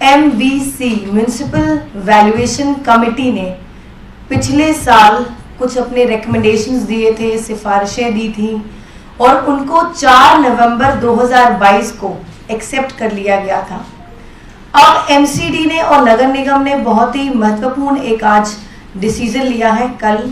MVC municipal valuation committee ने पिछले साल कुछ अपने रिकमेंडेशंस दिए थे, सिफारिशें दी थी और उनको 4 नवंबर 2022 को एक्सेप्ट कर लिया गया था। अब MCD ने और नगर निगम ने बहुत ही महत्वपूर्ण एक आज डिसीजन लिया है। कल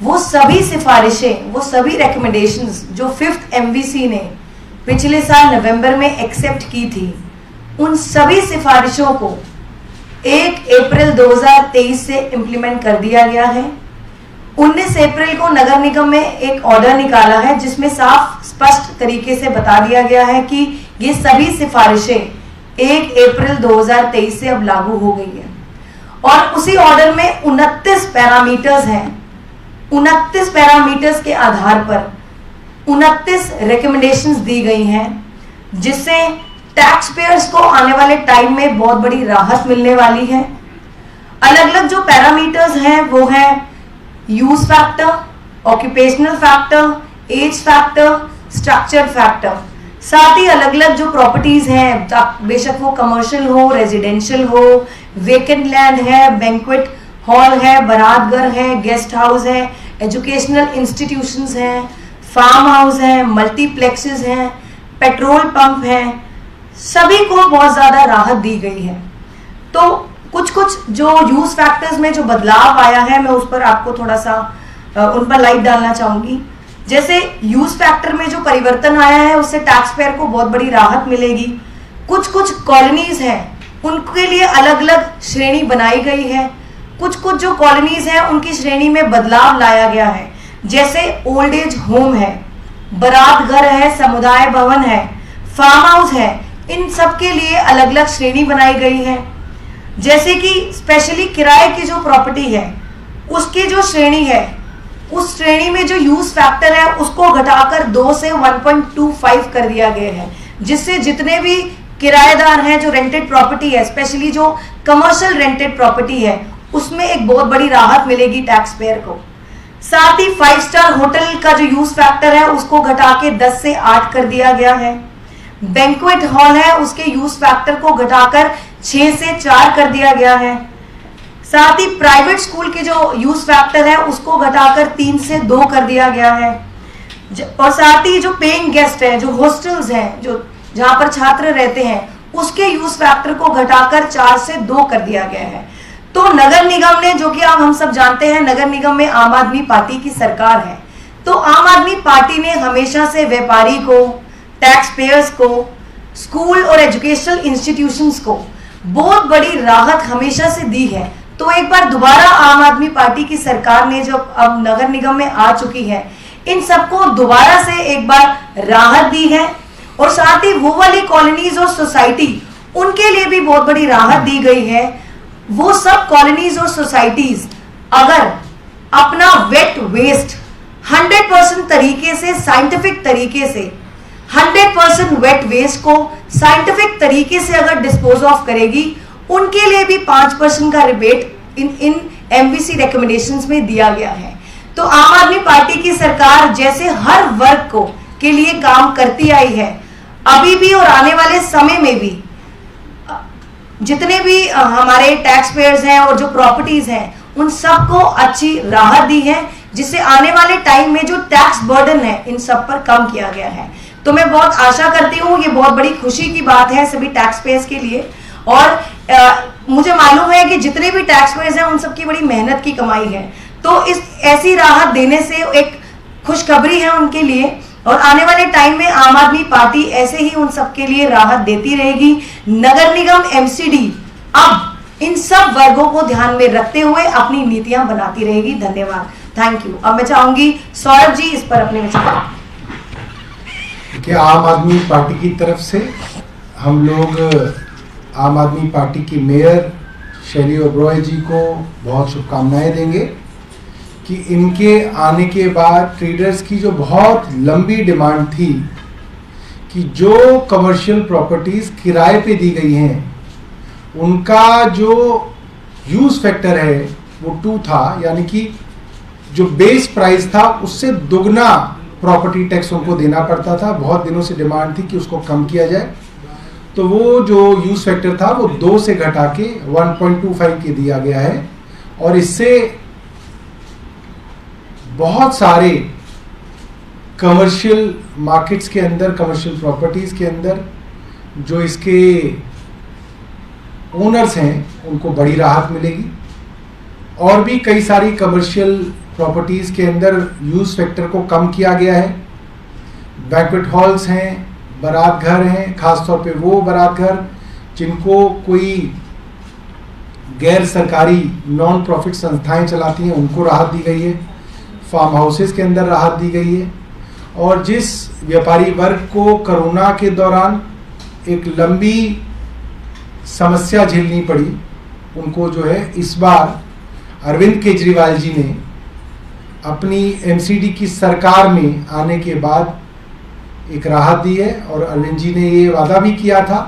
वो सभी सिफारिशें, वो सभी रिकमेंडेशंस जो 5th MVC ने पिछले साल नवंबर में एक्सेप्ट की थी, उन सभी सिफारिशों को 1 अप्रैल 2023 से इम्प्लीमेंट कर दिया गया है। 19 अप्रैल को नगर निगम में एक ऑर्डर निकाला है जिसमें साफ स्पष्ट तरीके से बता दिया गया है कि ये सभी सिफारिशें 1 अप्रैल 2023 से अब लागू हो गई है। और उसी ऑर्डर में 29 पैरामीटर्स हैं। 29 पैरामीटर्स के आधार पर 29 रिकमेंडेशंस दी गई हैं, जिससे टैक्स पेयर्स को आने वाले टाइम में बहुत बड़ी राहत मिलने वाली है। अलग अलग जो पैरामीटर्स हैं वो है use factor, occupational factor, age factor, structure factor. साथ ही अलग अलग जो प्रॉपर्टीज हैं, बेशक वो कमर्शियल हो, रेजिडेंशियल हो, वेकेंट लैंड है, बैंक्वेट हॉल है, बारात घर है, गेस्ट हाउस है, एजुकेशनल इंस्टीट्यूशंस हैं, फार्म हाउस है, मल्टीप्लेक्सेस हैं, पेट्रोल पंप हैं, सभी को बहुत ज्यादा राहत दी गई है। तो कुछ जो यूज फैक्टर्स में जो बदलाव आया है, मैं उस पर आपको थोड़ा सा उन पर लाइट डालना चाहूंगी। जैसे यूज फैक्टर में जो परिवर्तन आया है उससे टैक्स पेयर को बहुत बड़ी राहत मिलेगी। कुछ कॉलोनीज हैं उनके लिए अलग अलग श्रेणी बनाई गई है। कुछ जो कॉलोनीज हैं उनकी श्रेणी में बदलाव लाया गया है, जैसे ओल्ड एज होम है, बारात घर है, समुदाय भवन है, फार्म हाउस है। इन सब के लिए अलग अलग श्रेणी बनाई गई है। जैसे कि स्पेशली किराए की जो प्रॉपर्टी है उसकी जो श्रेणी है, उस श्रेणी में जो यूज फैक्टर है उसको घटाकर 2 से 1.25 कर दिया गया है, जिससे जितने भी किराएदार हैं, जो रेंटेड प्रॉपर्टी है, स्पेशली जो कमर्शियल रेंटेड प्रॉपर्टी है, उसमें एक बहुत बड़ी राहत मिलेगी टैक्स पेयर को। साथ ही 5 स्टार होटल का जो यूज फैक्टर है उसको घटा के 10 से 8 कर दिया गया है। बैंक्वेट हॉल है उसके यूज फैक्टर को घटाकर 6 से 4 कर दिया गया है। साथ ही प्राइवेट स्कूल के जो यूज फैक्टर है उसको घटाकर 3 से 2 कर दिया गया है। और साथ ही जो पेइंग गेस्ट है, जो हॉस्टल्स हैं, जो जहां पर छात्र रहते हैं, उसके यूज फैक्टर को घटाकर 4 से 2 कर दिया गया है। तो नगर निगम ने, जो कि आप हम सब जानते हैं, नगर निगम में आम आदमी पार्टी की सरकार है, तो आम आदमी पार्टी ने हमेशा से व्यापारी को, टैक्स पेयर्स को, स्कूल और एजुकेशनल इंस्टीट्यूशंस को बहुत बड़ी राहत हमेशा से दी है। तो एक बार दोबारा आम आदमी पार्टी की सरकार ने, जो अब नगर निगम में आ चुकी है, इन सबको दोबारा से एक बार राहत दी है। और साथ ही वो वाली कॉलोनीज और सोसाइटी, उनके लिए भी बहुत बड़ी राहत दी गई है। वो सब कॉलोनीज और सोसाइटीज अगर अपना वेट वेस्ट 100% तरीके से, साइंटिफिक तरीके से 100% वेट वेस्ट को साइंटिफिक तरीके से अगर डिस्पोज ऑफ करेगी, उनके लिए भी 5% का रिबेट इन MVC रिकमेंडेशंस में दिया गया है। तो आम आदमी पार्टी की सरकार जैसे हर वर्ग को के लिए काम करती आई है, अभी भी और आने वाले समय में भी जितने भी हमारे टैक्स पेयर्स हैं और जो प्रॉपर्टीज हैं, उन सबको अच्छी राहत दी है, जिससे आने वाले टाइम में जो टैक्स बर्डन है इन सब पर कम किया गया है। तो मैं बहुत आशा करती हूँ, ये बहुत बड़ी खुशी की बात है सभी टैक्स पेयर्स के लिए। और मुझे मालूम है कि जितने भी टैक्स पेयर्स हैं उन सबकी बड़ी मेहनत की कमाई है। तो इस ऐसी राहत देने से एक खुशखबरी है उनके लिए, और आने वाले टाइम में आम आदमी पार्टी ऐसे ही उन सबके लिए राहत देती रहेगी। नगर निगम MCD अब इन सब वर्गों को ध्यान में रखते हुए अपनी नीतियां बनाती रहेगी। धन्यवाद, थैंक यू। अब मैं चाहूंगी सौरभ जी इस पर अपने विचार। कि आम आदमी पार्टी की तरफ से हम लोग आम आदमी पार्टी की मेयर शैली ओबरॉय जी को बहुत शुभकामनाएं देंगे कि इनके आने के बाद ट्रेडर्स की जो बहुत लंबी डिमांड थी कि जो कमर्शियल प्रॉपर्टीज़ किराए पे दी गई हैं उनका जो यूज़ फैक्टर है वो 2 था, यानी कि जो बेस प्राइस था उससे दुगना प्रॉपर्टी टैक्स उनको देना पड़ता था। बहुत दिनों से डिमांड थी कि उसको कम किया जाए। तो वो जो यूज फैक्टर था वो 2 से घटा के 1.25 के दिया गया है। और इससे बहुत सारे कमर्शियल मार्केट्स के अंदर, कमर्शियल प्रॉपर्टीज के अंदर जो इसके ओनर्स हैं उनको बड़ी राहत मिलेगी। और भी कई सारी कमर्शियल प्रॉपर्टीज के अंदर यूज फैक्टर को कम किया गया है। बैंक्वेट हॉल्स हैं, बारात घर हैं, खासतौर पे वो बारात घर जिनको कोई गैर सरकारी नॉन प्रॉफिट संस्थाएं चलाती हैं उनको राहत दी गई है। फार्म हाउसेस के अंदर राहत दी गई है। और जिस व्यापारी वर्ग को कोरोना के दौरान एक लंबी समस्या झेलनी पड़ी उनको जो है इस बार अरविंद केजरीवाल जी ने अपनी एमसीडी की सरकार में आने के बाद एक राहत दी है। और अरविंद जी ने ये वादा भी किया था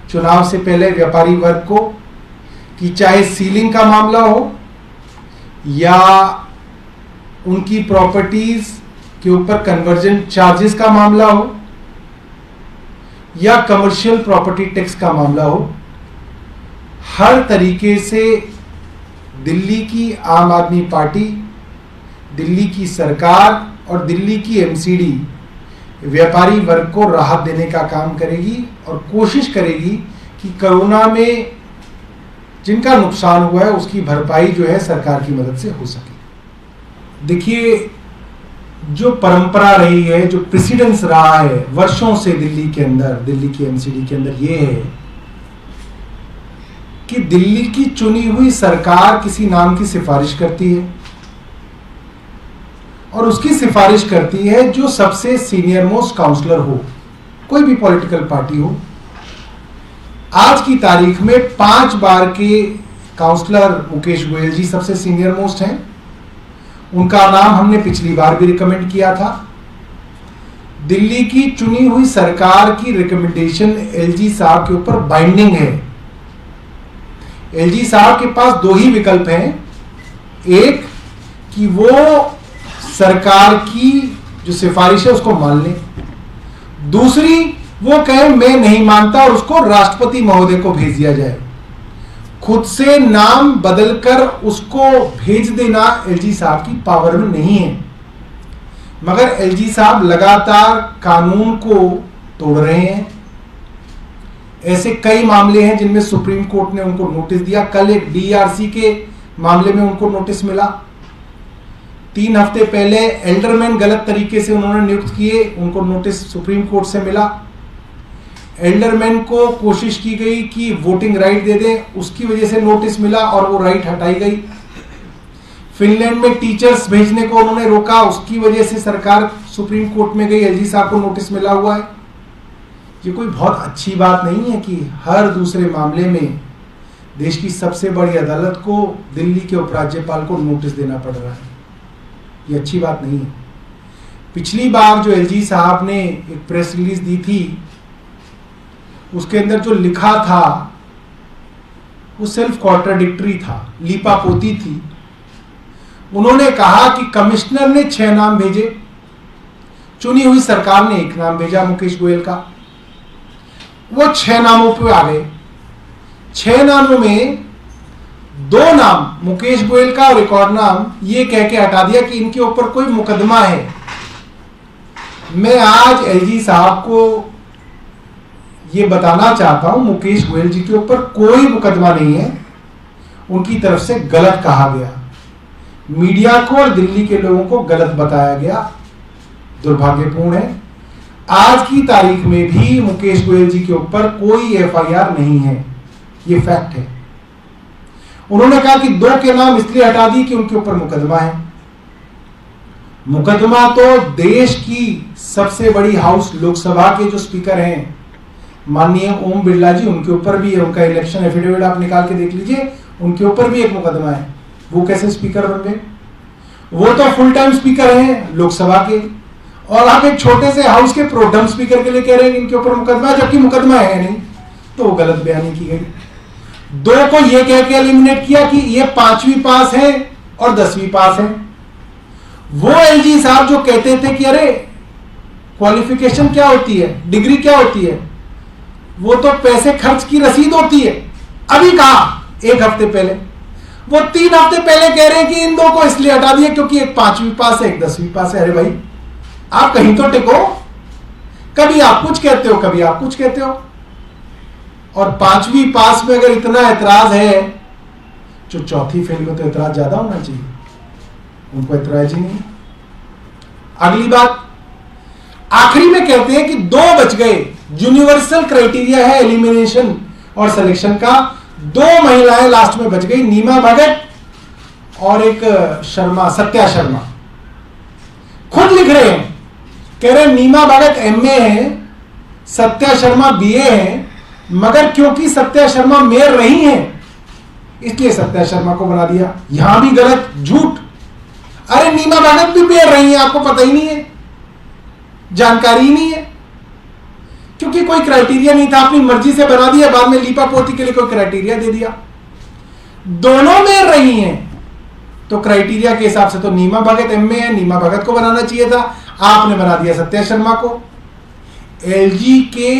चुनाव से पहले व्यापारी वर्ग को कि चाहे सीलिंग का मामला हो या उनकी प्रॉपर्टीज के ऊपर कन्वर्जन चार्जेस का मामला हो या कमर्शियल प्रॉपर्टी टैक्स का मामला हो, हर तरीके से दिल्ली की आम आदमी पार्टी, दिल्ली की सरकार और दिल्ली की एमसीडी व्यापारी वर्ग को राहत देने का काम करेगी और कोशिश करेगी कि कोरोना में जिनका नुकसान हुआ है उसकी भरपाई जो है सरकार की मदद से हो सके। देखिए, जो परंपरा रही है, जो प्रेसिडेंस रहा है वर्षों से दिल्ली के अंदर, दिल्ली की एमसीडी के अंदर, ये है कि दिल्ली की चुनी हुई सरकार किसी नाम की सिफारिश करती है और उसकी सिफारिश करती है जो सबसे सीनियर मोस्ट काउंसलर हो, कोई भी पॉलिटिकल पार्टी हो। आज की तारीख में 5 बार के काउंसलर मुकेश गोयल जी सबसे सीनियर मोस्ट हैं। उनका नाम हमने पिछली बार भी रिकमेंड किया था। दिल्ली की चुनी हुई सरकार की रिकमेंडेशन एलजी साहब के ऊपर बाइंडिंग है। एलजी साहब के पास 2 ही विकल्प हैं। एक कि वो सरकार की जो सिफारिश है उसको मान लें, दूसरी वो कहे मैं नहीं मानता और उसको राष्ट्रपति महोदय को भेज दिया जाए। खुद से नाम बदलकर उसको भेज देना एलजी साहब की पावर में नहीं है। मगर एलजी साहब लगातार कानून को तोड़ रहे हैं। ऐसे कई मामले हैं जिनमें सुप्रीम कोर्ट ने उनको नोटिस दिया। कल एक डीआरसी के मामले में उनको नोटिस मिला। 3 हफ्ते पहले एल्डरमैन गलत तरीके से उन्होंने नियुक्त किए, उनको नोटिस सुप्रीम कोर्ट से मिला। एल्डरमैन को कोशिश की गई कि वोटिंग राइट दे दें, उसकी वजह से नोटिस मिला और वो राइट हटाई गई। फिनलैंड में टीचर्स भेजने को उन्होंने रोका, उसकी वजह से सरकार सुप्रीम कोर्ट में गई, एलजी साहब को नोटिस मिला हुआ है। ये कोई बहुत अच्छी बात नहीं है कि हर दूसरे मामले में देश की सबसे बड़ी अदालत को दिल्ली के उपराज्यपाल को नोटिस देना पड़ रहा है। ये अच्छी बात नहीं है। पिछली बार जो एलजी साहब ने एक प्रेस रिलीज दी थी उसके अंदर जो लिखा था वो सेल्फ कॉन्ट्राडिक्टरी था, लीपापोती थी। उन्होंने कहा कि कमिश्नर ने 6 नाम भेजे, चुनी हुई सरकार ने 1 नाम भेजा मुकेश गोयल का। वो 6 नामों पे आ गए। 6 नामों में 2 नाम मुकेश गोयल का और एक और नाम ये कह के हटा दिया कि इनके ऊपर कोई मुकदमा है। मैं आज एलजी साहब को ये बताना चाहता हूं, मुकेश गोयल जी के ऊपर कोई मुकदमा नहीं है। उनकी तरफ से गलत कहा गया, मीडिया को और दिल्ली के लोगों को गलत बताया गया, दुर्भाग्यपूर्ण है। आज की तारीख में भी मुकेश गोयल जी के ऊपर कोई एफआईआर नहीं है, ये फैक्ट है। उन्होंने कहा कि 2 के नाम इसलिए हटा दिए कि उनके ऊपर मुकदमा है। मुकदमा तो देश की सबसे बड़ी हाउस लोकसभा के जो स्पीकर हैं माननीय ओम बिरला जी, उनके ऊपर भी है। उनका इलेक्शन एफिडेविट आप निकाल के देख लीजिए, उनके ऊपर भी एक मुकदमा है। वो कैसे स्पीकर बन गए? वो तो फुल टाइम स्पीकर हैं लोकसभा के, और आप एक छोटे से हाउस के प्रोटेम स्पीकर के लिए कह रहे हैं कि इनके ऊपर मुकदमा है, जबकि मुकदमा है नहीं। तो वो गलत बयानी की गई। 2 को ये कह के एलिमिनेट किया कि ये 5वीं पास है और 10वीं पास है। वो एलजी साहब जो कहते थे कि अरे क्वालिफिकेशन क्या होती है, डिग्री क्या होती है, वो तो पैसे खर्च की रसीद होती है। अभी कहा 1 हफ्ते पहले, वो 3 हफ्ते पहले कह रहे हैं कि इन दो को इसलिए हटा दिया क्योंकि एक 5वीं पास है, एक 10वीं पास है। अरे भाई, आप कहीं तो टिको। कभी आप कुछ कहते हो, कभी आप कुछ कहते हो। और 5वीं पास में अगर इतना एतराज है, जो 4थी फेल में तो एतराज ज्यादा होना चाहिए। उनको एतराज ही नहीं। अगली बात, आखिरी में कहते हैं कि 2 बच गए। यूनिवर्सल क्राइटेरिया है एलिमिनेशन और सिलेक्शन का। 2 महिलाएं लास्ट में बच गई, नीमा भगत और एक शर्मा, सत्या शर्मा। खुद लिख रहे हैं, कह रहे हैं नीमा भगत MA है, सत्या शर्मा BA है, मगर क्योंकि सत्या शर्मा मेयर रही हैं इसलिए सत्या शर्मा को बना दिया। यहां भी गलत, झूठ। अरे नीमा भगत भी मेयर रही है, आपको पता ही नहीं है, जानकारी ही नहीं है, क्योंकि कोई क्राइटेरिया नहीं था, अपनी मर्जी से बना दिया। बाद में लीपा पोती के लिए कोई क्राइटेरिया दे दिया। दोनों मेयर रही हैं तो क्राइटेरिया के हिसाब से तो नीमा भगत MA है, नीमा भगत को बनाना चाहिए था, आपने बना दिया सत्या शर्मा को। LG के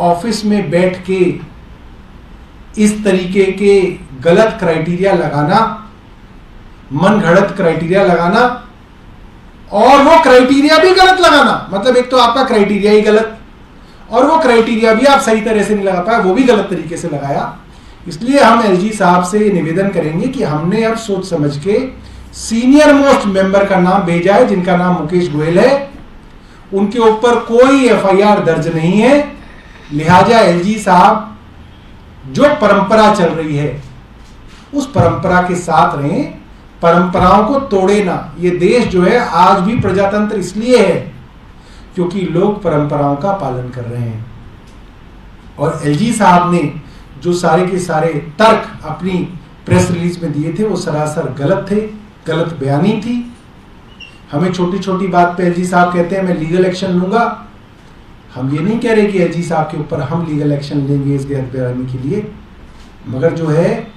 ऑफिस में बैठ के इस तरीके के गलत क्राइटेरिया लगाना, मन घड़त क्राइटेरिया लगाना, और वो क्राइटेरिया भी गलत लगाना, मतलब एक तो आपका क्राइटेरिया ही गलत और वो क्राइटेरिया भी आप सही तरह से नहीं लगा पाए, वो भी गलत तरीके से लगाया। इसलिए हम LG साहब से निवेदन करेंगे कि हमने अब सोच समझ के सीनियर मोस्ट मेंबर का नाम भेजा है, जिनका नाम मुकेश गोयल है। उनके ऊपर कोई FIR दर्ज नहीं है, लिहाजा LG साहब जो परंपरा चल रही है उस परंपरा के साथ रहें, परंपराओं को तोड़े ना। ये देश जो है आज भी प्रजातंत्र इसलिए है क्योंकि लोग परंपराओं का पालन कर रहे हैं। और LG साहब ने जो सारे के सारे तर्क अपनी प्रेस रिलीज में दिए थे वो सरासर गलत थे, गलत बयानी थी। हमें छोटी छोटी बात पे LG साहब कहते हैं मैं लीगल एक्शन लूंगा। हम ये नहीं कह रहे कि LG साहब के ऊपर हम लीगल एक्शन लेंगे इस गलत बयानी के लिए, मगर जो है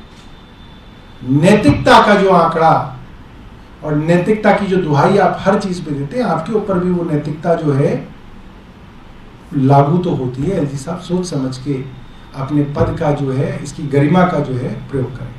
नैतिकता का जो आंकड़ा और नैतिकता की जो दुहाई आप हर चीज पे देते हैं, आपके ऊपर भी वो नैतिकता जो है लागू तो होती है। LG साहब सोच समझ के अपने पद का जो है, इसकी गरिमा का जो है प्रयोग करें।